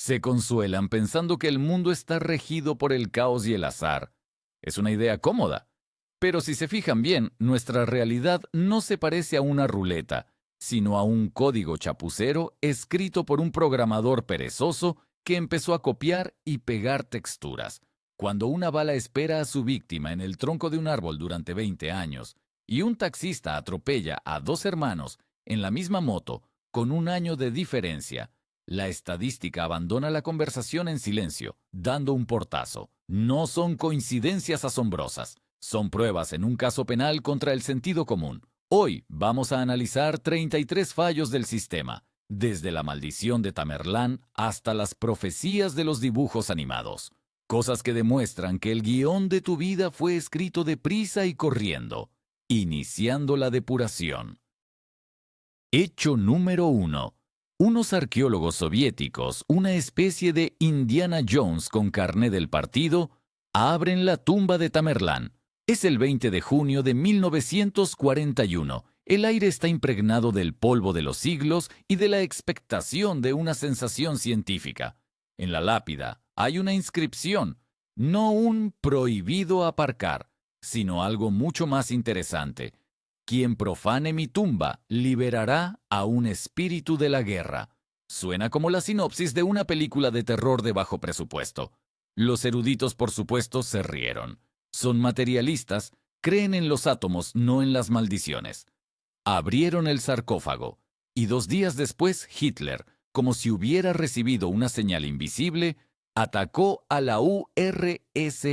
Se consuelan pensando que el mundo está regido por el caos y el azar. Es una idea cómoda. Pero si se fijan bien, nuestra realidad no se parece a una ruleta, sino a un código chapucero escrito por un programador perezoso que empezó a copiar y pegar texturas. Cuando una bala espera a su víctima en el tronco de un árbol durante 20 años y un taxista atropella a dos hermanos en la misma moto con un año de diferencia, la estadística abandona la conversación en silencio, dando un portazo. No son coincidencias asombrosas, son pruebas en un caso penal contra el sentido común. Hoy vamos a analizar 33 fallos del sistema, desde la maldición de Tamerlán hasta las profecías de los dibujos animados. Cosas que demuestran que el guión de tu vida fue escrito deprisa y corriendo, iniciando la depuración. Hecho número 1. Unos arqueólogos soviéticos, una especie de Indiana Jones con carné del partido, abren la tumba de Tamerlán. Es el 20 de junio de 1941. El aire está impregnado del polvo de los siglos y de la expectación de una sensación científica. En la lápida hay una inscripción, no un prohibido aparcar, sino algo mucho más interesante. Quien profane mi tumba liberará a un espíritu de la guerra. Suena como la sinopsis de una película de terror de bajo presupuesto. Los eruditos, por supuesto, se rieron. Son materialistas, creen en los átomos, no en las maldiciones. Abrieron el sarcófago, y 2 días después Hitler, como si hubiera recibido una señal invisible, atacó a la URSS.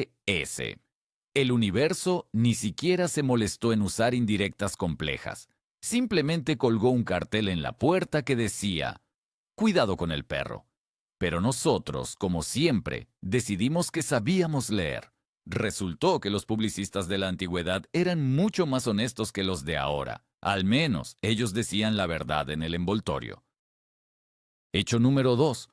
El universo ni siquiera se molestó en usar indirectas complejas. Simplemente colgó un cartel en la puerta que decía, «Cuidado con el perro». Pero nosotros, como siempre, decidimos que sabíamos leer. Resultó que los publicistas de la antigüedad eran mucho más honestos que los de ahora. Al menos, ellos decían la verdad en el envoltorio. Hecho número 2.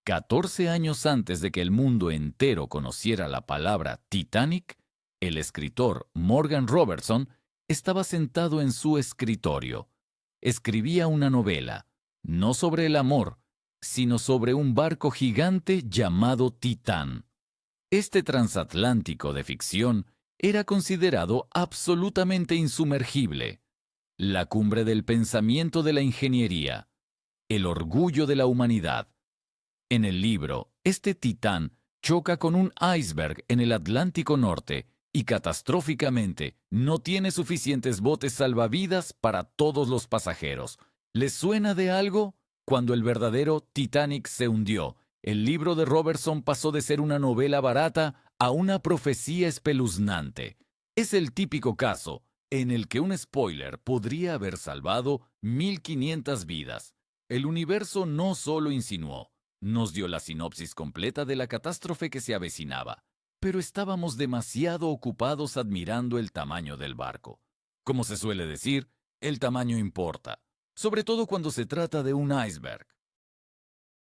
14 años antes de que el mundo entero conociera la palabra Titanic, el escritor Morgan Robertson estaba sentado en su escritorio. Escribía una novela, no sobre el amor, sino sobre un barco gigante llamado Titán. Este transatlántico de ficción era considerado absolutamente insumergible, la cumbre del pensamiento de la ingeniería, el orgullo de la humanidad. En el libro, este Titán choca con un iceberg en el Atlántico Norte y catastróficamente no tiene suficientes botes salvavidas para todos los pasajeros. ¿Les suena de algo? Cuando el verdadero Titanic se hundió, el libro de Robertson pasó de ser una novela barata a una profecía espeluznante. Es el típico caso en el que un spoiler podría haber salvado 1500 vidas. El universo no solo insinuó, nos dio la sinopsis completa de la catástrofe que se avecinaba, pero estábamos demasiado ocupados admirando el tamaño del barco. Como se suele decir, el tamaño importa, sobre todo cuando se trata de un iceberg.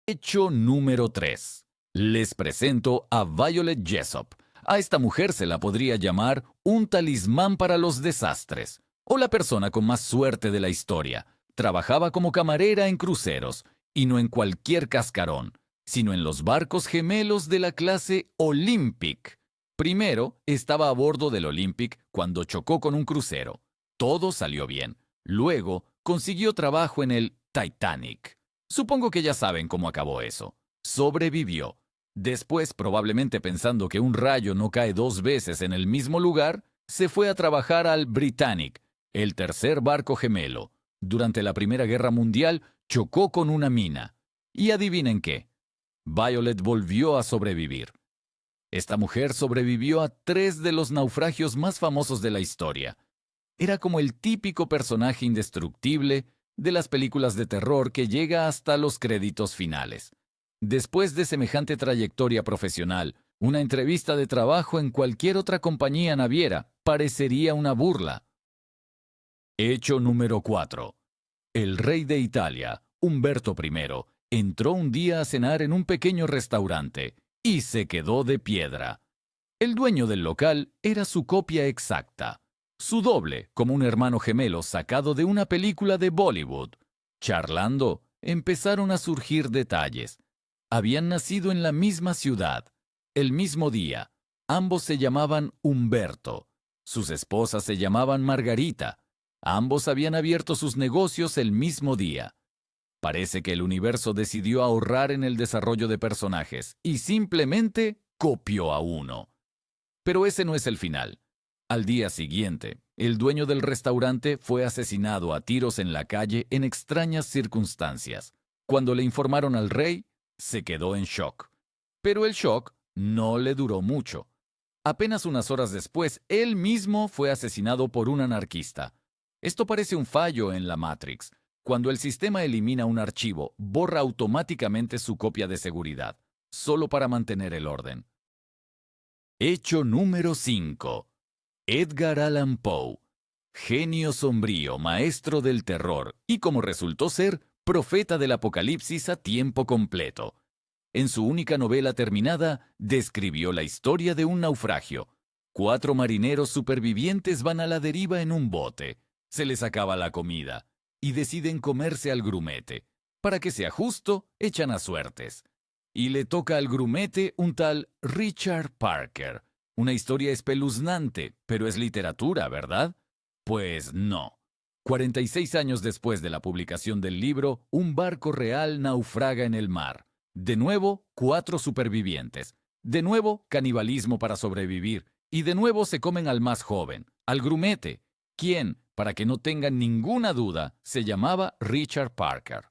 Hecho número 3. Les presento a Violet Jessop. A esta mujer se la podría llamar un talismán para los desastres, o la persona con más suerte de la historia. Trabajaba como camarera en cruceros, y no en cualquier cascarón, sino en los barcos gemelos de la clase Olympic. Primero, estaba a bordo del Olympic cuando chocó con un crucero. Todo salió bien. Luego, consiguió trabajo en el Titanic. Supongo que ya saben cómo acabó eso. Sobrevivió. Después, probablemente pensando que un rayo no cae 2 veces en el mismo lugar, se fue a trabajar al Britannic, el tercer barco gemelo. Durante la Primera Guerra Mundial, chocó con una mina. Y adivinen qué. Violet volvió a sobrevivir. Esta mujer sobrevivió a 3 de los naufragios más famosos de la historia. Era como el típico personaje indestructible de las películas de terror que llega hasta los créditos finales. Después de semejante trayectoria profesional, una entrevista de trabajo en cualquier otra compañía naviera parecería una burla. Hecho número 4. El rey de Italia, Humberto I, entró un día a cenar en un pequeño restaurante y se quedó de piedra. El dueño del local era su copia exacta, su doble, como un hermano gemelo sacado de una película de Bollywood. Charlando, empezaron a surgir detalles. Habían nacido en la misma ciudad, el mismo día. Ambos se llamaban Humberto. Sus esposas se llamaban Margarita. Ambos habían abierto sus negocios el mismo día. Parece que el universo decidió ahorrar en el desarrollo de personajes y simplemente copió a uno. Pero ese no es el final. Al día siguiente, el dueño del restaurante fue asesinado a tiros en la calle en extrañas circunstancias. Cuando le informaron al rey, se quedó en shock. Pero el shock no le duró mucho. Apenas unas horas después, él mismo fue asesinado por un anarquista. Esto parece un fallo en la Matrix. Cuando el sistema elimina un archivo, borra automáticamente su copia de seguridad, solo para mantener el orden. Hecho número 5. Edgar Allan Poe. Genio sombrío, maestro del terror y, como resultó ser, profeta del apocalipsis a tiempo completo. En su única novela terminada, describió la historia de un naufragio. 4 marineros supervivientes van a la deriva en un bote. Se les acaba la comida y deciden comerse al grumete. Para que sea justo, echan a suertes. Y le toca al grumete un tal Richard Parker. Una historia espeluznante, pero es literatura, ¿verdad? Pues no. 46 años después de la publicación del libro, un barco real naufraga en el mar. De nuevo, 4 supervivientes. De nuevo, canibalismo para sobrevivir. Y de nuevo se comen al más joven, al grumete, quien, para que no tengan ninguna duda, se llamaba Richard Parker.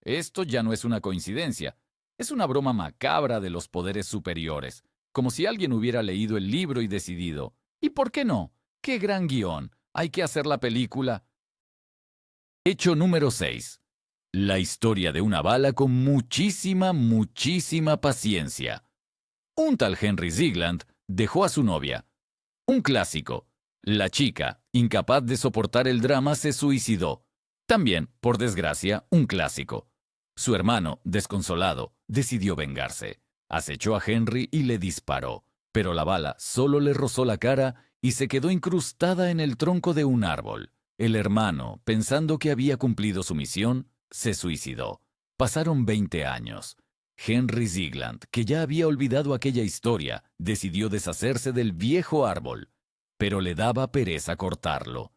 Esto ya no es una coincidencia. Es una broma macabra de los poderes superiores. Como si alguien hubiera leído el libro y decidido, ¿y por qué no? ¡Qué gran guión! Hay que hacer la película. Hecho número 6. La historia de una bala con muchísima paciencia. Un tal Henry Ziegland dejó a su novia. Un clásico. La chica, incapaz de soportar el drama, se suicidó. También, por desgracia, un clásico. Su hermano, desconsolado, decidió vengarse. Acechó a Henry y le disparó, pero la bala solo le rozó la cara y se quedó incrustada en el tronco de un árbol. El hermano, pensando que había cumplido su misión, se suicidó. Pasaron 20 años. Henry Ziegland, que ya había olvidado aquella historia, decidió deshacerse del viejo árbol, pero le daba pereza cortarlo.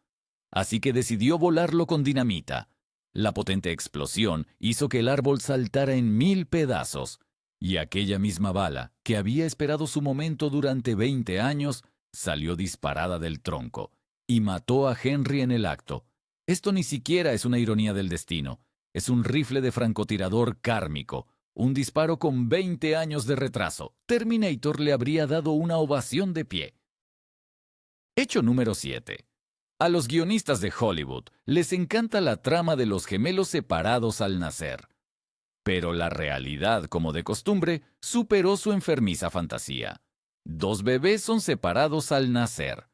Así que decidió volarlo con dinamita. La potente explosión hizo que el árbol saltara en 1000 pedazos, y aquella misma bala, que había esperado su momento durante 20 años, salió disparada del tronco y mató a Henry en el acto. Esto ni siquiera es una ironía del destino. Es un rifle de francotirador kármico, un disparo con 20 años de retraso. Terminator le habría dado una ovación de pie. Hecho número 7. A los guionistas de Hollywood les encanta la trama de los gemelos separados al nacer. Pero la realidad, como de costumbre, superó su enfermiza fantasía. 2 bebés son separados al nacer.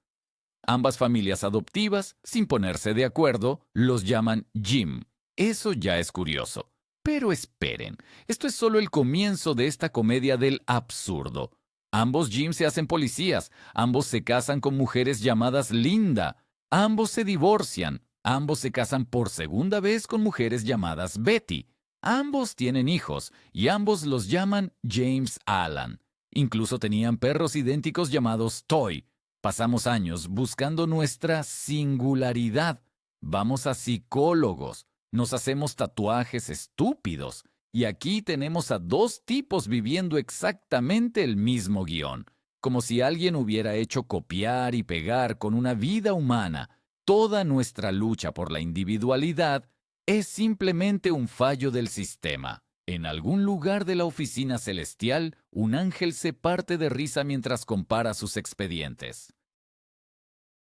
Ambas familias adoptivas, sin ponerse de acuerdo, los llaman Jim. Eso ya es curioso. Pero esperen, esto es solo el comienzo de esta comedia del absurdo. Ambos Jim se hacen policías, ambos se casan con mujeres llamadas Linda, ambos se divorcian, ambos se casan por segunda vez con mujeres llamadas Betty. Ambos tienen hijos y ambos los llaman James Allan. Incluso tenían perros idénticos llamados Toy. Pasamos años buscando nuestra singularidad. Vamos a psicólogos, nos hacemos tatuajes estúpidos. Y aquí tenemos a 2 tipos viviendo exactamente el mismo guión. Como si alguien hubiera hecho copiar y pegar con una vida humana. Toda nuestra lucha por la individualidad es simplemente un fallo del sistema. En algún lugar de la oficina celestial, un ángel se parte de risa mientras compara sus expedientes.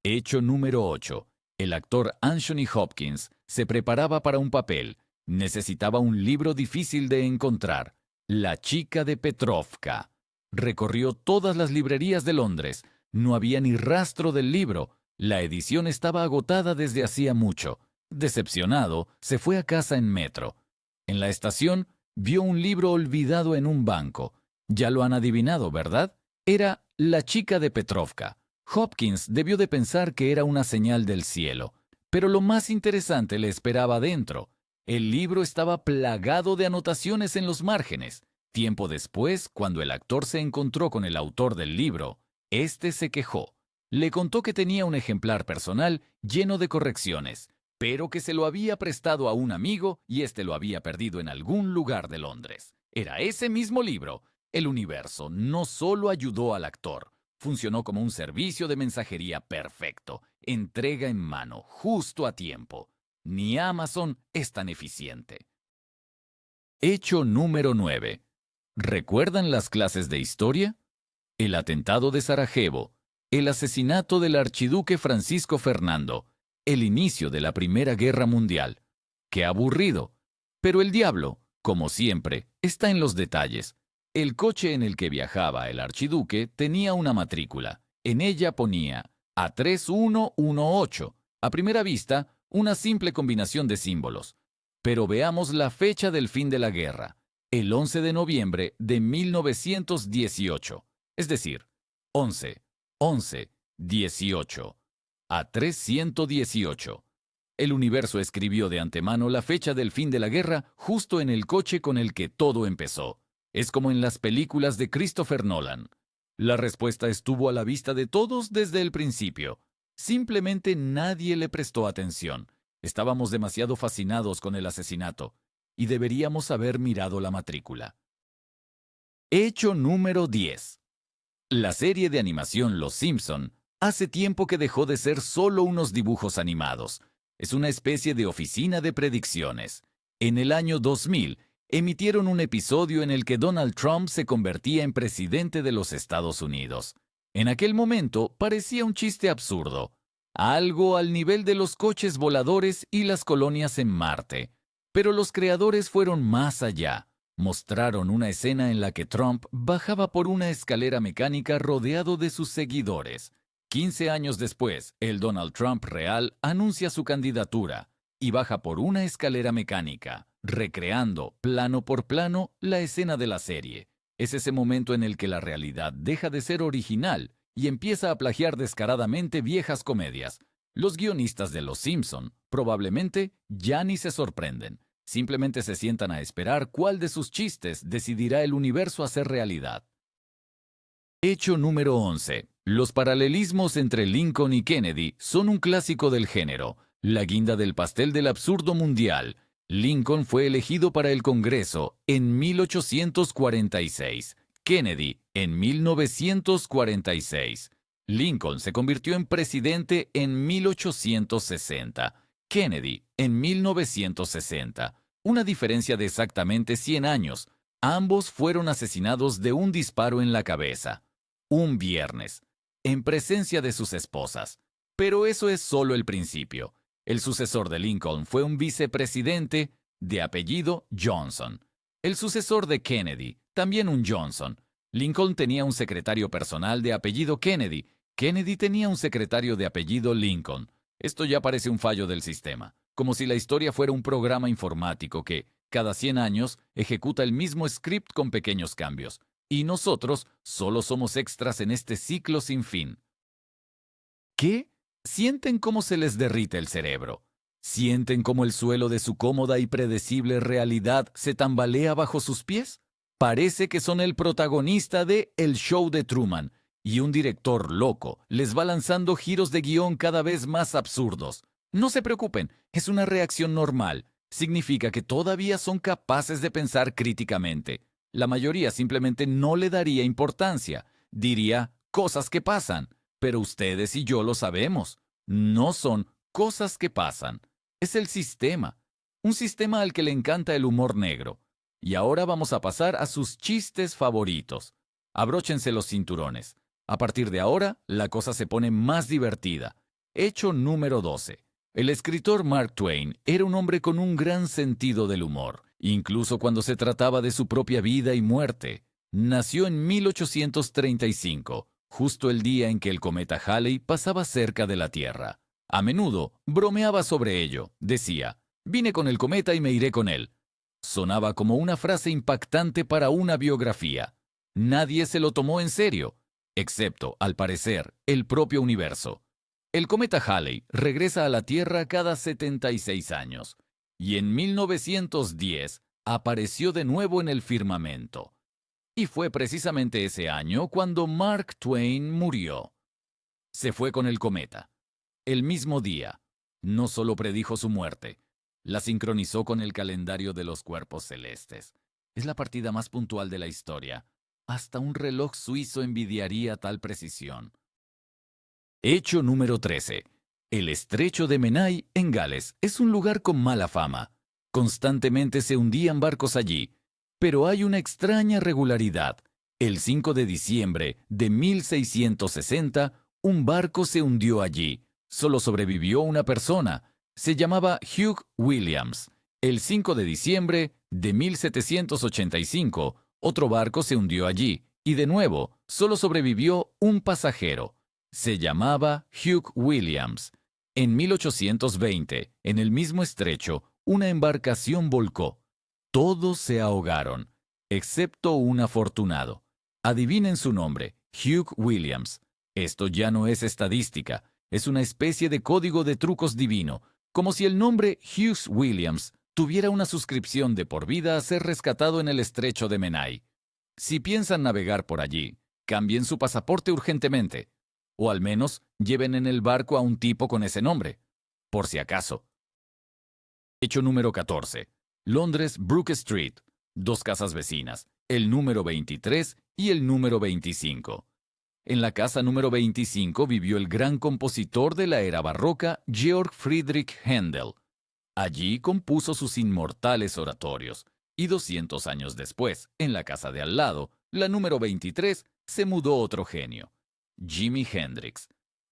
Hecho número 8. El actor Anthony Hopkins se preparaba para un papel. Necesitaba un libro difícil de encontrar. La chica de Petrovka. Recorrió todas las librerías de Londres. No había ni rastro del libro. La edición estaba agotada desde hacía mucho. Decepcionado, se fue a casa en metro. En la estación, vio un libro olvidado en un banco. Ya lo han adivinado, ¿verdad? Era La chica de Petrovka. Hopkins debió de pensar que era una señal del cielo. Pero lo más interesante le esperaba dentro. El libro estaba plagado de anotaciones en los márgenes. Tiempo después, cuando el actor se encontró con el autor del libro, este se quejó. Le contó que tenía un ejemplar personal lleno de correcciones, pero que se lo había prestado a un amigo y este lo había perdido en algún lugar de Londres. Era ese mismo libro. El universo no solo ayudó al actor, funcionó como un servicio de mensajería perfecto, entrega en mano, justo a tiempo. Ni Amazon es tan eficiente. Hecho número 9. ¿Recuerdan las clases de historia? El atentado de Sarajevo, el asesinato del archiduque Francisco Fernando, el inicio de la Primera Guerra Mundial. ¡Qué aburrido! Pero el diablo, como siempre, está en los detalles. El coche en el que viajaba el archiduque tenía una matrícula. En ella ponía A3118. A primera vista, una simple combinación de símbolos. Pero veamos la fecha del fin de la guerra. El 11 de noviembre de 1918. Es decir, 11, 11, 18. A3118. El universo escribió de antemano la fecha del fin de la guerra justo en el coche con el que todo empezó. Es como en las películas de Christopher Nolan. La respuesta estuvo a la vista de todos desde el principio. Simplemente nadie le prestó atención. Estábamos demasiado fascinados con el asesinato y deberíamos haber mirado la matrícula. Hecho número 10. La serie de animación Los Simpson hace tiempo que dejó de ser solo unos dibujos animados. Es una especie de oficina de predicciones. En el año 2000, emitieron un episodio en el que Donald Trump se convertía en presidente de los Estados Unidos. En aquel momento parecía un chiste absurdo, algo al nivel de los coches voladores y las colonias en Marte. Pero los creadores fueron más allá. Mostraron una escena en la que Trump bajaba por una escalera mecánica rodeado de sus seguidores. 15 años después, el Donald Trump real anuncia su candidatura y baja por una escalera mecánica, recreando, plano por plano, la escena de la serie. Es ese momento en el que la realidad deja de ser original y empieza a plagiar descaradamente viejas comedias. Los guionistas de Los Simpson probablemente ya ni se sorprenden. Simplemente se sientan a esperar cuál de sus chistes decidirá el universo hacer realidad. Hecho número 11. Los paralelismos entre Lincoln y Kennedy son un clásico del género, la guinda del pastel del absurdo mundial. Lincoln fue elegido para el Congreso en 1846, Kennedy en 1946. Lincoln se convirtió en presidente en 1860, Kennedy en 1960. Una diferencia de exactamente 100 años. Ambos fueron asesinados de un disparo en la cabeza. Un viernes, en presencia de sus esposas. Pero eso es solo el principio. El sucesor de Lincoln fue un vicepresidente de apellido Johnson. El sucesor de Kennedy, también un Johnson. Lincoln tenía un secretario personal de apellido Kennedy. Kennedy tenía un secretario de apellido Lincoln. Esto ya parece un fallo del sistema, como si la historia fuera un programa informático que, cada 100 años, ejecuta el mismo script con pequeños cambios. Y nosotros solo somos extras en este ciclo sin fin. ¿Qué? ¿Sienten cómo se les derrite el cerebro? ¿Sienten cómo el suelo de su cómoda y predecible realidad se tambalea bajo sus pies? Parece que son el protagonista de El Show de Truman, y un director loco les va lanzando giros de guión cada vez más absurdos. No se preocupen, es una reacción normal. Significa que todavía son capaces de pensar críticamente. La mayoría simplemente no le daría importancia. Diría, cosas que pasan. Pero ustedes y yo lo sabemos. No son cosas que pasan. Es el sistema. Un sistema al que le encanta el humor negro. Y ahora vamos a pasar a sus chistes favoritos. Abróchense los cinturones. A partir de ahora, la cosa se pone más divertida. Hecho número 12. El escritor Mark Twain era un hombre con un gran sentido del humor, incluso cuando se trataba de su propia vida y muerte. Nació en 1835, justo el día en que el cometa Halley pasaba cerca de la Tierra. A menudo bromeaba sobre ello. Decía, «Vine con el cometa y me iré con él». Sonaba como una frase impactante para una biografía. Nadie se lo tomó en serio, excepto, al parecer, el propio universo. El cometa Halley regresa a la Tierra cada 76 años, y en 1910 apareció de nuevo en el firmamento. Y fue precisamente ese año cuando Mark Twain murió. Se fue con el cometa. El mismo día, no solo predijo su muerte, la sincronizó con el calendario de los cuerpos celestes. Es la partida más puntual de la historia. Hasta un reloj suizo envidiaría tal precisión. Hecho número 13. El estrecho de Menai, en Gales, es un lugar con mala fama. Constantemente se hundían barcos allí. Pero hay una extraña regularidad. El 5 de diciembre de 1660, un barco se hundió allí. Solo sobrevivió una persona. Se llamaba Hugh Williams. El 5 de diciembre de 1785, otro barco se hundió allí. Y de nuevo, solo sobrevivió un pasajero. Se llamaba Hugh Williams. En 1820, en el mismo estrecho, una embarcación volcó. Todos se ahogaron, excepto un afortunado. Adivinen su nombre, Hugh Williams. Esto ya no es estadística, es una especie de código de trucos divino, como si el nombre Hugh Williams tuviera una suscripción de por vida a ser rescatado en el estrecho de Menai. Si piensan navegar por allí, cambien su pasaporte urgentemente, o al menos lleven en el barco a un tipo con ese nombre, por si acaso. Hecho número 14. Londres, Brook Street. Dos casas vecinas, el número 23 y el número 25. En la casa número 25 vivió el gran compositor de la era barroca, Georg Friedrich Händel. Allí compuso sus inmortales oratorios. Y 200 años después, en la casa de al lado, la número 23, se mudó otro genio, Jimi Hendrix.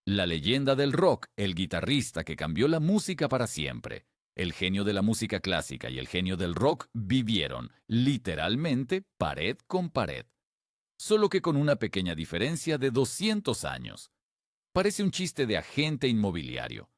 La leyenda del rock, el guitarrista que cambió la música para siempre. El genio de la música clásica y el genio del rock vivieron, literalmente, pared con pared. Solo que con una pequeña diferencia de 200 años. Parece un chiste de agente inmobiliario.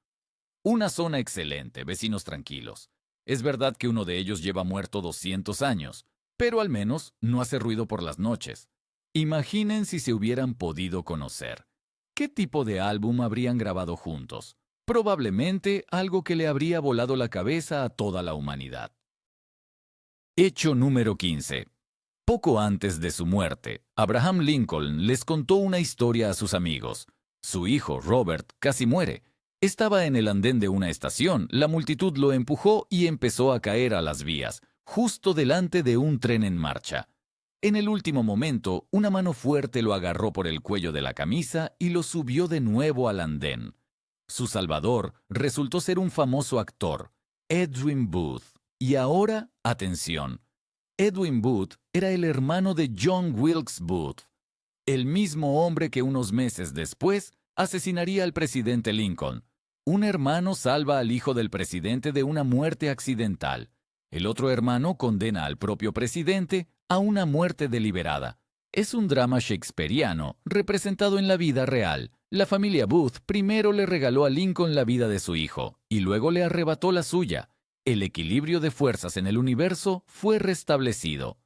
Una zona excelente, vecinos tranquilos. Es verdad que uno de ellos lleva muerto 200 años, pero al menos no hace ruido por las noches. Imaginen si se hubieran podido conocer. ¿Qué tipo de álbum habrían grabado juntos? Probablemente algo que le habría volado la cabeza a toda la humanidad. Hecho número 15. Poco antes de su muerte, Abraham Lincoln les contó una historia a sus amigos. Su hijo, Robert, casi muere. Estaba en el andén de una estación, la multitud lo empujó y empezó a caer a las vías, justo delante de un tren en marcha. En el último momento, una mano fuerte lo agarró por el cuello de la camisa y lo subió de nuevo al andén. Su salvador resultó ser un famoso actor, Edwin Booth. Y ahora, atención, Edwin Booth era el hermano de John Wilkes Booth, el mismo hombre que unos meses después asesinaría al presidente Lincoln. Un hermano salva al hijo del presidente de una muerte accidental. El otro hermano condena al propio presidente a una muerte deliberada. Es un drama shakespeariano representado en la vida real. La familia Booth primero le regaló a Lincoln la vida de su hijo y luego le arrebató la suya. El equilibrio de fuerzas en el universo fue restablecido.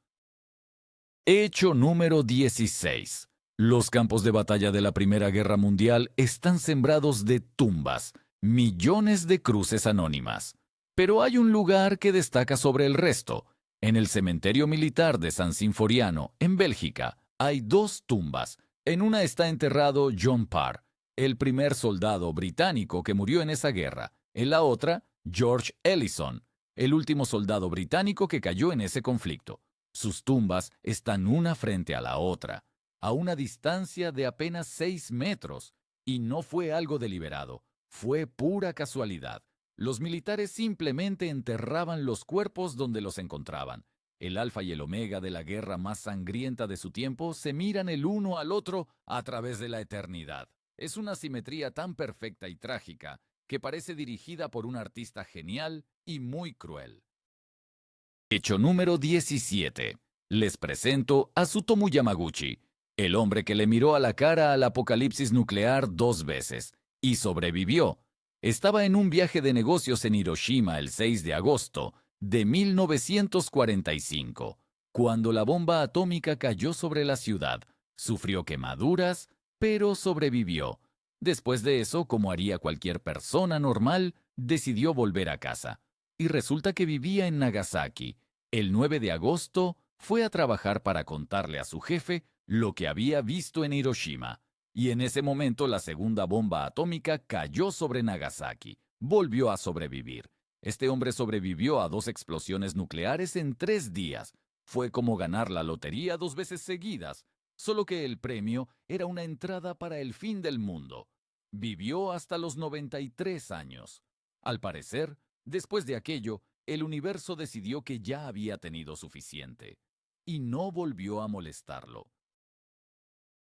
Hecho número 16. Los campos de batalla de la Primera Guerra Mundial están sembrados de tumbas, millones de cruces anónimas. Pero hay un lugar que destaca sobre el resto. En el cementerio militar de San Sinforiano, en Bélgica, hay dos tumbas. En una está enterrado John Parr, el primer soldado británico que murió en esa guerra. En la otra, George Ellison, el último soldado británico que cayó en ese conflicto. Sus tumbas están una frente a la otra, a una distancia de apenas 6 metros. Y no fue algo deliberado, fue pura casualidad. Los militares simplemente enterraban los cuerpos donde los encontraban. El alfa y el omega de la guerra más sangrienta de su tiempo se miran el uno al otro a través de la eternidad. Es una simetría tan perfecta y trágica que parece dirigida por un artista genial y muy cruel. Hecho número 17. Les presento a Tsutomu Yamaguchi, el hombre que le miró a la cara al apocalipsis nuclear 2 veces y sobrevivió. Estaba en un viaje de negocios en Hiroshima el 6 de agosto de 1945, cuando la bomba atómica cayó sobre la ciudad. Sufrió quemaduras, pero sobrevivió. Después de eso, como haría cualquier persona normal, decidió volver a casa. Y resulta que vivía en Nagasaki. El 9 de agosto fue a trabajar para contarle a su jefe lo que había visto en Hiroshima. Y en ese momento la segunda bomba atómica cayó sobre Nagasaki. Volvió a sobrevivir. Este hombre sobrevivió a 2 explosiones nucleares en 3 días. Fue como ganar la lotería 2 veces seguidas, solo que el premio era una entrada para el fin del mundo. Vivió hasta los 93 años. Al parecer, después de aquello, el universo decidió que ya había tenido suficiente, y no volvió a molestarlo.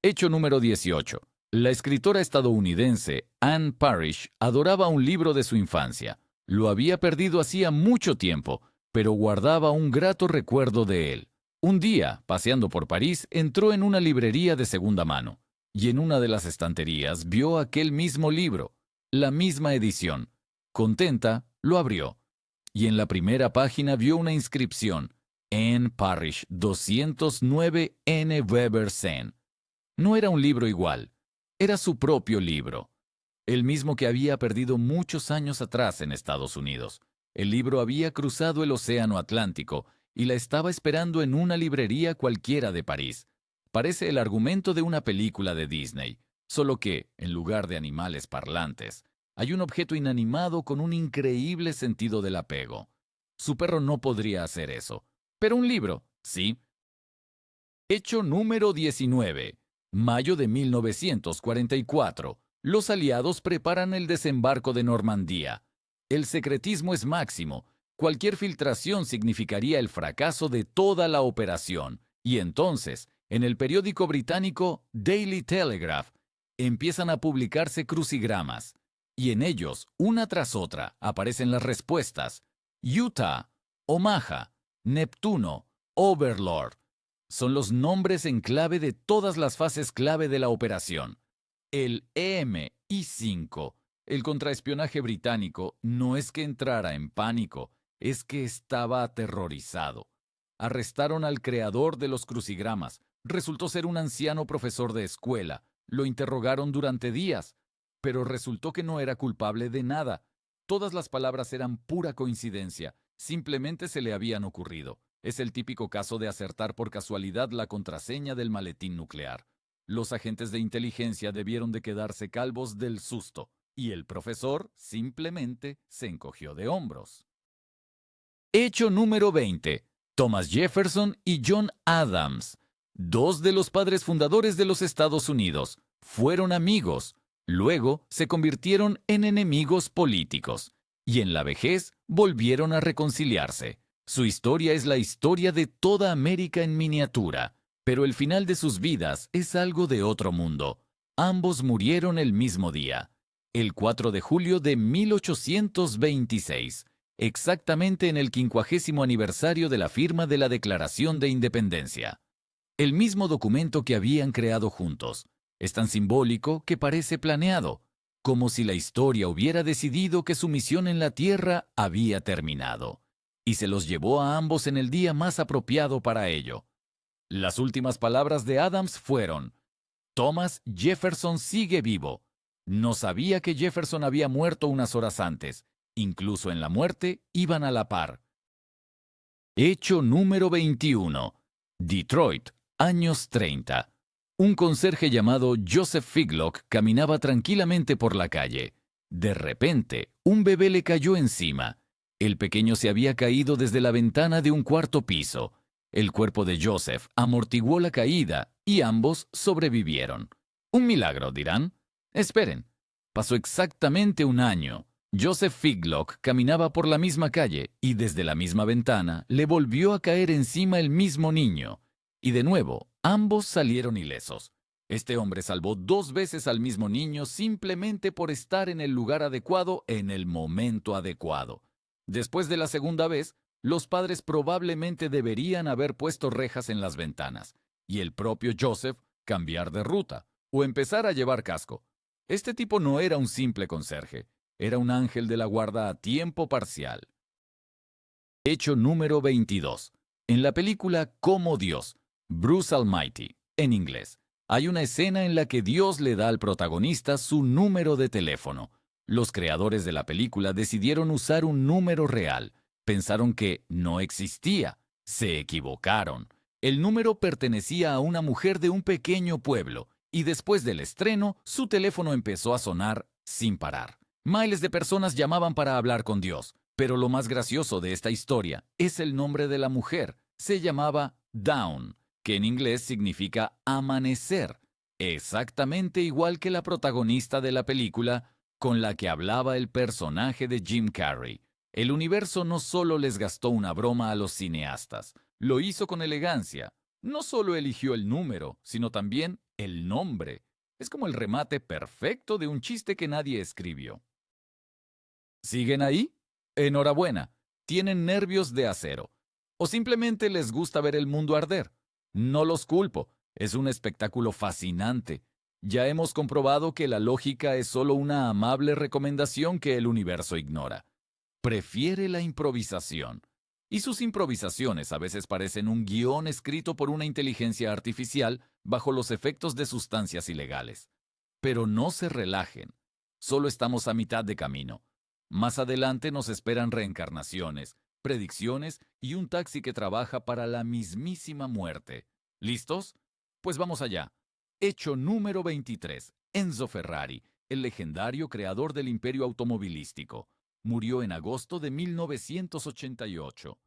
Hecho número 18. La escritora estadounidense Anne Parrish adoraba un libro de su infancia. Lo había perdido hacía mucho tiempo, pero guardaba un grato recuerdo de él. Un día, paseando por París, entró en una librería de segunda mano, y en una de las estanterías vio aquel mismo libro, la misma edición. Contenta, lo abrió, y en la primera página vio una inscripción: Anne Parrish, 209 N. Weber Sen. No era un libro igual, era su propio libro, el mismo que había perdido muchos años atrás en Estados Unidos. El libro había cruzado el Océano Atlántico y la estaba esperando en una librería cualquiera de París. Parece el argumento de una película de Disney, solo que, en lugar de animales parlantes, hay un objeto inanimado con un increíble sentido del apego. Su perro no podría hacer eso, pero un libro, sí. Hecho número 19. Mayo de 1944. Los aliados preparan el desembarco de Normandía. El secretismo es máximo. Cualquier filtración significaría el fracaso de toda la operación. Y entonces, en el periódico británico Daily Telegraph, empiezan a publicarse crucigramas. Y en ellos, una tras otra, aparecen las respuestas: Utah, Omaha, Neptuno, Overlord. Son los nombres en clave de todas las fases clave de la operación. El MI5, el contraespionaje británico, no es que entrara en pánico, es que estaba aterrorizado. Arrestaron al creador de los crucigramas. Resultó ser un anciano profesor de escuela. Lo interrogaron durante días, pero resultó que no era culpable de nada. Todas las palabras eran pura coincidencia, simplemente se le habían ocurrido. Es el típico caso de acertar por casualidad la contraseña del maletín nuclear. Los agentes de inteligencia debieron de quedarse calvos del susto, y el profesor simplemente se encogió de hombros. Hecho número 20. Thomas Jefferson y John Adams, 2 de los padres fundadores de los Estados Unidos, fueron amigos. Luego se convirtieron en enemigos políticos, y en la vejez volvieron a reconciliarse. Su historia es la historia de toda América en miniatura, pero el final de sus vidas es algo de otro mundo. Ambos murieron el mismo día, el 4 de julio de 1826, exactamente en el 50º aniversario de la firma de la Declaración de Independencia. El mismo documento que habían creado juntos. Es tan simbólico que parece planeado, como si la historia hubiera decidido que su misión en la Tierra había terminado, y se los llevó a ambos en el día más apropiado para ello. Las últimas palabras de Adams fueron: Thomas Jefferson sigue vivo. No sabía que Jefferson había muerto unas horas antes. Incluso en la muerte iban a la par. Hecho número 21. Detroit, años 30. Un conserje llamado Joseph Figlock caminaba tranquilamente por la calle. De repente, un bebé le cayó encima. El pequeño se había caído desde la ventana de un cuarto piso. El cuerpo de Joseph amortiguó la caída y ambos sobrevivieron. Un milagro, dirán. Esperen. Pasó exactamente un año. Joseph Figlock caminaba por la misma calle y desde la misma ventana le volvió a caer encima el mismo niño. Y de nuevo, ambos salieron ilesos. Este hombre salvó 2 veces al mismo niño simplemente por estar en el lugar adecuado en el momento adecuado. Después de la segunda vez, los padres probablemente deberían haber puesto rejas en las ventanas, y el propio Joseph cambiar de ruta, o empezar a llevar casco. Este tipo no era un simple conserje, era un ángel de la guarda a tiempo parcial. Hecho número 22. En la película Como Dios, Bruce Almighty, en inglés, hay una escena en la que Dios le da al protagonista su número de teléfono. Los creadores de la película decidieron usar un número real. Pensaron que no existía. Se equivocaron. El número pertenecía a una mujer de un pequeño pueblo, y después del estreno, su teléfono empezó a sonar sin parar. Miles de personas llamaban para hablar con Dios, pero lo más gracioso de esta historia es el nombre de la mujer. Se llamaba Dawn, que en inglés significa amanecer, exactamente igual que la protagonista de la película con la que hablaba el personaje de Jim Carrey. El universo no solo les gastó una broma a los cineastas, lo hizo con elegancia. No solo eligió el número, sino también el nombre. Es como el remate perfecto de un chiste que nadie escribió. ¿Siguen ahí? Enhorabuena, tienen nervios de acero. O simplemente les gusta ver el mundo arder. No los culpo, es un espectáculo fascinante. Ya hemos comprobado que la lógica es solo una amable recomendación que el universo ignora. Prefiere la improvisación. Y sus improvisaciones a veces parecen un guión escrito por una inteligencia artificial bajo los efectos de sustancias ilegales. Pero no se relajen. Solo estamos a mitad de camino. Más adelante nos esperan reencarnaciones, predicciones y un taxi que trabaja para la mismísima muerte. ¿Listos? Pues vamos allá. Hecho número 23. Enzo Ferrari, el legendario creador del imperio automovilístico, murió en agosto de 1988.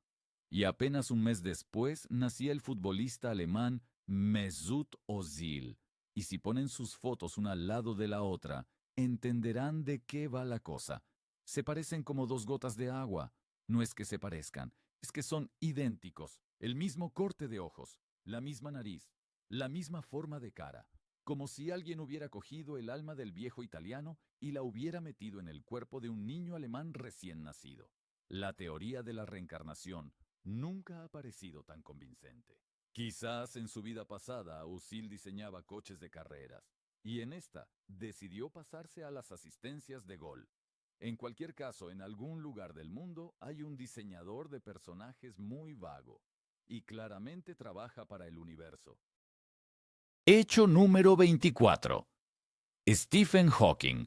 Y apenas un mes después nacía el futbolista alemán Mesut Özil. Y si ponen sus fotos una al lado de la otra, entenderán de qué va la cosa. Se parecen como dos gotas de agua. No es que se parezcan, es que son idénticos. El mismo corte de ojos, la misma nariz, la misma forma de cara. Como si alguien hubiera cogido el alma del viejo italiano y la hubiera metido en el cuerpo de un niño alemán recién nacido. La teoría de la reencarnación nunca ha parecido tan convincente. Quizás en su vida pasada Özil diseñaba coches de carreras, y en esta decidió pasarse a las asistencias de gol. En cualquier caso, en algún lugar del mundo hay un diseñador de personajes muy vago, y claramente trabaja para el universo. Hecho número 24. Stephen Hawking,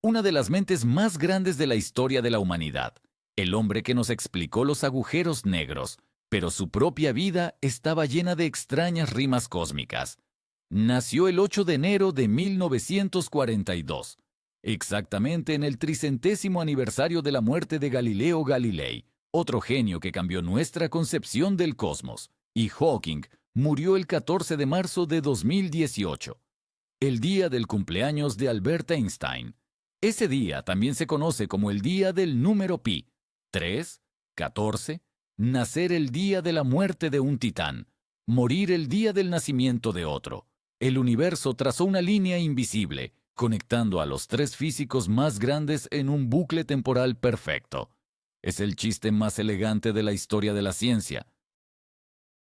una de las mentes más grandes de la historia de la humanidad, el hombre que nos explicó los agujeros negros, pero su propia vida estaba llena de extrañas rimas cósmicas. Nació el 8 de enero de 1942, exactamente en el 300º aniversario de la muerte de Galileo Galilei, otro genio que cambió nuestra concepción del cosmos, y Hawking murió el 14 de marzo de 2018, el día del cumpleaños de Albert Einstein. Ese día también se conoce como el día del número pi, 3, 14, nacer el día de la muerte de un titán, morir el día del nacimiento de otro. El universo trazó una línea invisible, conectando a los tres físicos más grandes en un bucle temporal perfecto. Es el chiste más elegante de la historia de la ciencia.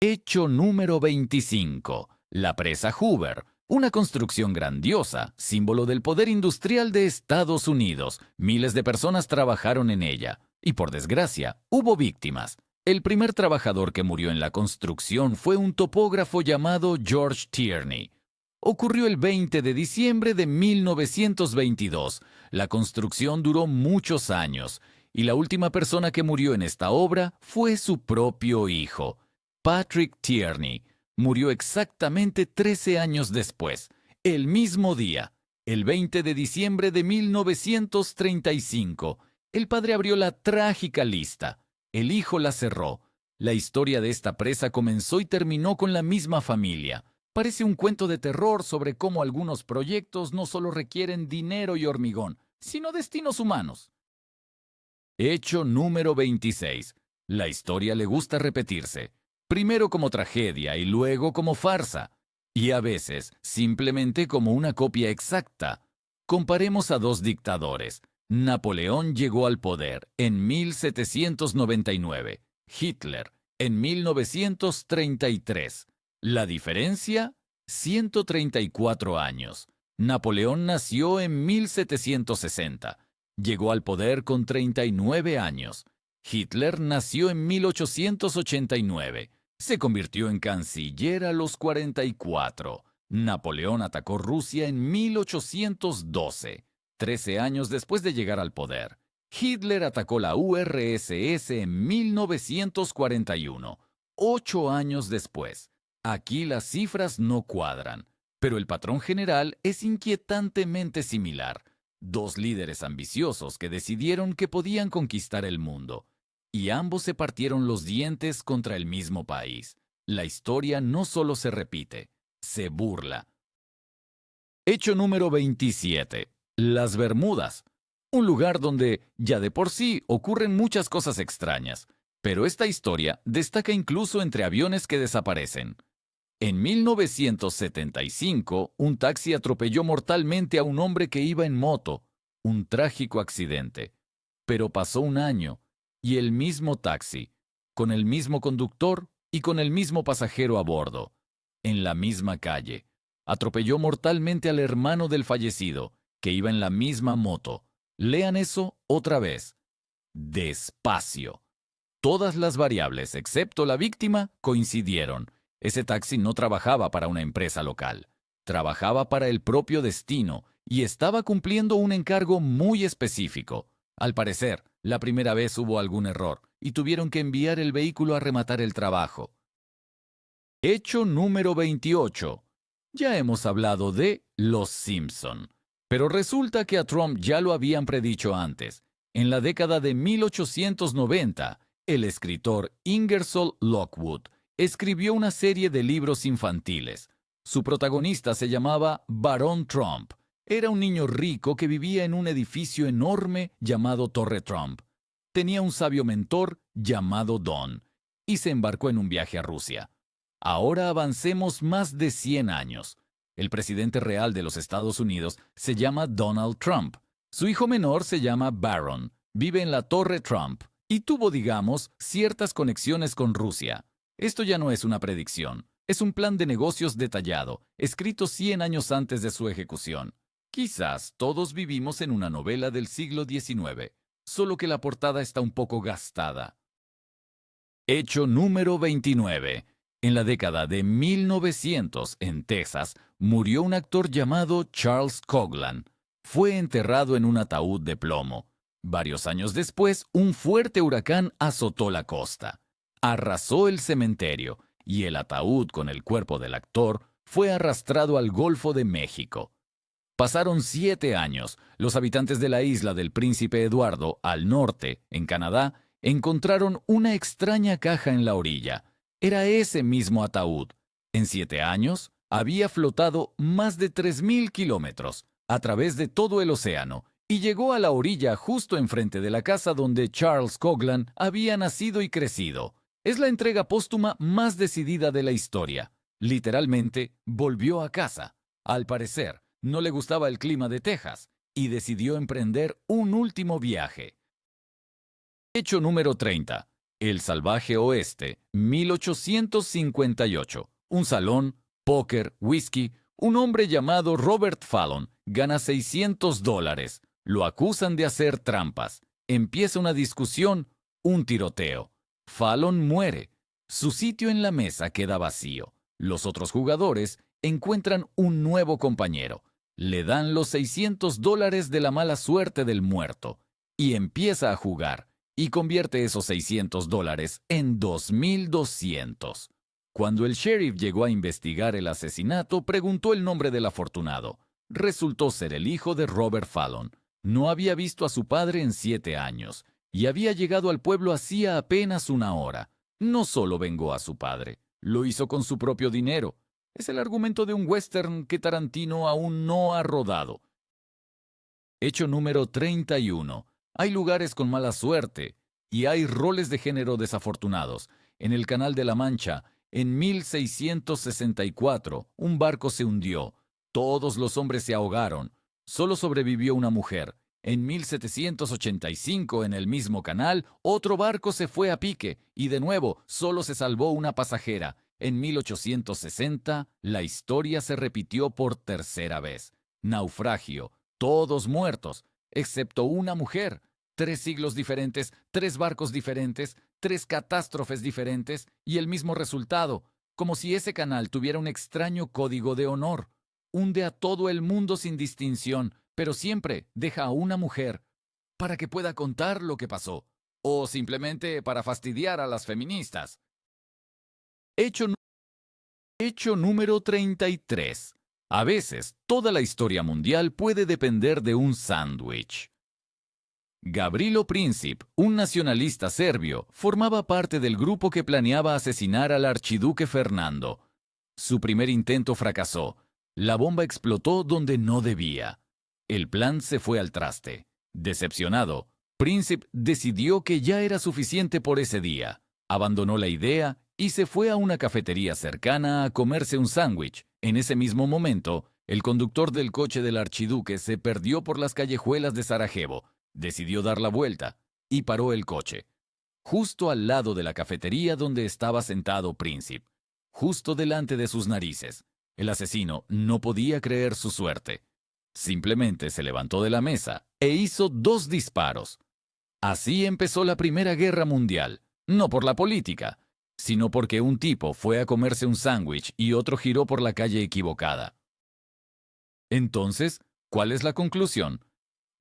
Hecho número 25. La presa Hoover. Una construcción grandiosa, símbolo del poder industrial de Estados Unidos. Miles de personas trabajaron en ella. Y por desgracia, hubo víctimas. El primer trabajador que murió en la construcción fue un topógrafo llamado George Tierney. Ocurrió el 20 de diciembre de 1922. La construcción duró muchos años, y la última persona que murió en esta obra fue su propio hijo. Patrick Tierney murió exactamente 13 años después, el mismo día, el 20 de diciembre de 1935. El padre abrió la trágica lista. El hijo la cerró. La historia de esta presa comenzó y terminó con la misma familia. Parece un cuento de terror sobre cómo algunos proyectos no solo requieren dinero y hormigón, sino destinos humanos. Hecho número 26. La historia le gusta repetirse, primero como tragedia y luego como farsa, y a veces simplemente como una copia exacta. Comparemos a dos dictadores. Napoleón llegó al poder en 1799, Hitler en 1933. La diferencia, 134 años. Napoleón nació en 1760. Llegó al poder con 39 años. Hitler nació en 1889. Se convirtió en canciller a los 44. Napoleón atacó Rusia en 1812, 13 años después de llegar al poder. Hitler atacó la URSS en 1941, 8 años después. Aquí las cifras no cuadran, pero el patrón general es inquietantemente similar. Dos líderes ambiciosos que decidieron que podían conquistar el mundo, y ambos se partieron los dientes contra el mismo país. La historia no solo se repite, se burla. Hecho número 27. Las Bermudas. Un lugar donde, ya de por sí, ocurren muchas cosas extrañas. Pero esta historia destaca incluso entre aviones que desaparecen. En 1975, un taxi atropelló mortalmente a un hombre que iba en moto. Un trágico accidente. Pero pasó un año, y el mismo taxi, con el mismo conductor y con el mismo pasajero a bordo, en la misma calle, atropelló mortalmente al hermano del fallecido, que iba en la misma moto. Lean eso otra vez. Despacio. Todas las variables, excepto la víctima, coincidieron. Ese taxi no trabajaba para una empresa local. Trabajaba para el propio destino y estaba cumpliendo un encargo muy específico. Al parecer, la primera vez hubo algún error y tuvieron que enviar el vehículo a rematar el trabajo. Hecho número 28. Ya hemos hablado de Los Simpson, pero resulta que a Trump ya lo habían predicho antes. En la década de 1890, el escritor Ingersoll Lockwood escribió una serie de libros infantiles. Su protagonista se llamaba Barón Trump. Era un niño rico que vivía en un edificio enorme llamado Torre Trump. Tenía un sabio mentor llamado Don y se embarcó en un viaje a Rusia. Ahora avancemos más de 100 años. El presidente real de los Estados Unidos se llama Donald Trump. Su hijo menor se llama Barron, vive en la Torre Trump y tuvo, digamos, ciertas conexiones con Rusia. Esto ya no es una predicción, es un plan de negocios detallado, escrito 100 años antes de su ejecución. Quizás todos vivimos en una novela del siglo XIX, solo que la portada está un poco gastada. Hecho número 29. En la década de 1900, en Texas, murió un actor llamado Charles Coughlin. Fue enterrado en un ataúd de plomo. Varios años después, un fuerte huracán azotó la costa. Arrasó el cementerio, y el ataúd con el cuerpo del actor fue arrastrado al Golfo de México. Pasaron 7 años. Los habitantes de la isla del Príncipe Eduardo, al norte, en Canadá, encontraron una extraña caja en la orilla. Era ese mismo ataúd. En 7 años, había flotado más de 3.000 kilómetros a través de todo el océano y llegó a la orilla justo enfrente de la casa donde Charles Coughlin había nacido y crecido. Es la entrega póstuma más decidida de la historia. Literalmente, volvió a casa. Al parecer, no le gustaba el clima de Texas y decidió emprender un último viaje. Hecho número 30. El Salvaje Oeste, 1858. Un salón, póker, whisky. Un hombre llamado Robert Fallon gana $600. Lo acusan de hacer trampas. Empieza una discusión, un tiroteo. Fallon muere. Su sitio en la mesa queda vacío. Los otros jugadores encuentran un nuevo compañero. Le dan los $600 de la mala suerte del muerto y empieza a jugar y convierte esos $600 en 2.200. Cuando el sheriff llegó a investigar el asesinato, preguntó el nombre del afortunado. Resultó ser el hijo de Robert Fallon. No había visto a su padre en 7 años y había llegado al pueblo hacía apenas una hora. No solo vengó a su padre, lo hizo con su propio dinero. Es el argumento de un western que Tarantino aún no ha rodado. Hecho número 31. Hay lugares con mala suerte y hay roles de género desafortunados. En el Canal de la Mancha, en 1664, un barco se hundió. Todos los hombres se ahogaron. Solo sobrevivió una mujer. En 1785, en el mismo canal, otro barco se fue a pique y de nuevo solo se salvó una pasajera. En 1860, la historia se repitió por tercera vez. Naufragio, todos muertos, excepto una mujer. 3 siglos diferentes, 3 barcos diferentes, 3 catástrofes diferentes y el mismo resultado, como si ese canal tuviera un extraño código de honor. Hunde a todo el mundo sin distinción, pero siempre deja a una mujer para que pueda contar lo que pasó, o simplemente para fastidiar a las feministas. Hecho, hecho número 33. A veces, toda la historia mundial puede depender de un sándwich. Gavrilo Princip, un nacionalista serbio, formaba parte del grupo que planeaba asesinar al archiduque Fernando. Su primer intento fracasó. La bomba explotó donde no debía. El plan se fue al traste. Decepcionado, Princip decidió que ya era suficiente por ese día. Abandonó la idea y se fue a una cafetería cercana a comerse un sándwich. En ese mismo momento, el conductor del coche del archiduque se perdió por las callejuelas de Sarajevo. Decidió dar la vuelta y paró el coche, justo al lado de la cafetería donde estaba sentado Princip, justo delante de sus narices. El asesino no podía creer su suerte. Simplemente se levantó de la mesa e hizo 2 disparos. Así empezó la Primera Guerra Mundial, no por la política, sino porque un tipo fue a comerse un sándwich y otro giró por la calle equivocada. Entonces, ¿cuál es la conclusión?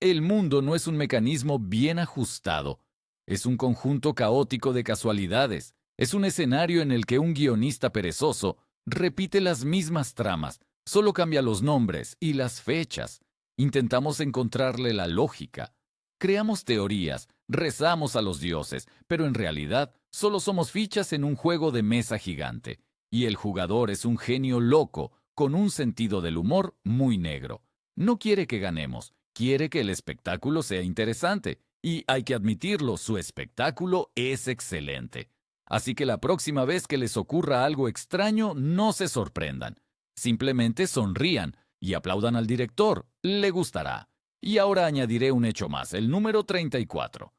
El mundo no es un mecanismo bien ajustado. Es un conjunto caótico de casualidades. Es un escenario en el que un guionista perezoso repite las mismas tramas, solo cambia los nombres y las fechas. Intentamos encontrarle la lógica. Creamos teorías, rezamos a los dioses, pero en realidad solo somos fichas en un juego de mesa gigante. Y el jugador es un genio loco, con un sentido del humor muy negro. No quiere que ganemos. Quiere que el espectáculo sea interesante, y hay que admitirlo, su espectáculo es excelente. Así que la próxima vez que les ocurra algo extraño, no se sorprendan. Simplemente sonrían y aplaudan al director, le gustará. Y ahora añadiré un hecho más, el número 34.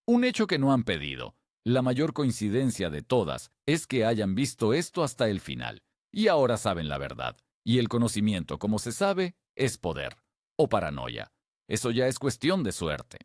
Un hecho que no han pedido. La mayor coincidencia de todas es que hayan visto esto hasta el final. Y ahora saben la verdad. Y el conocimiento, como se sabe, es poder. O paranoia. Eso ya es cuestión de suerte.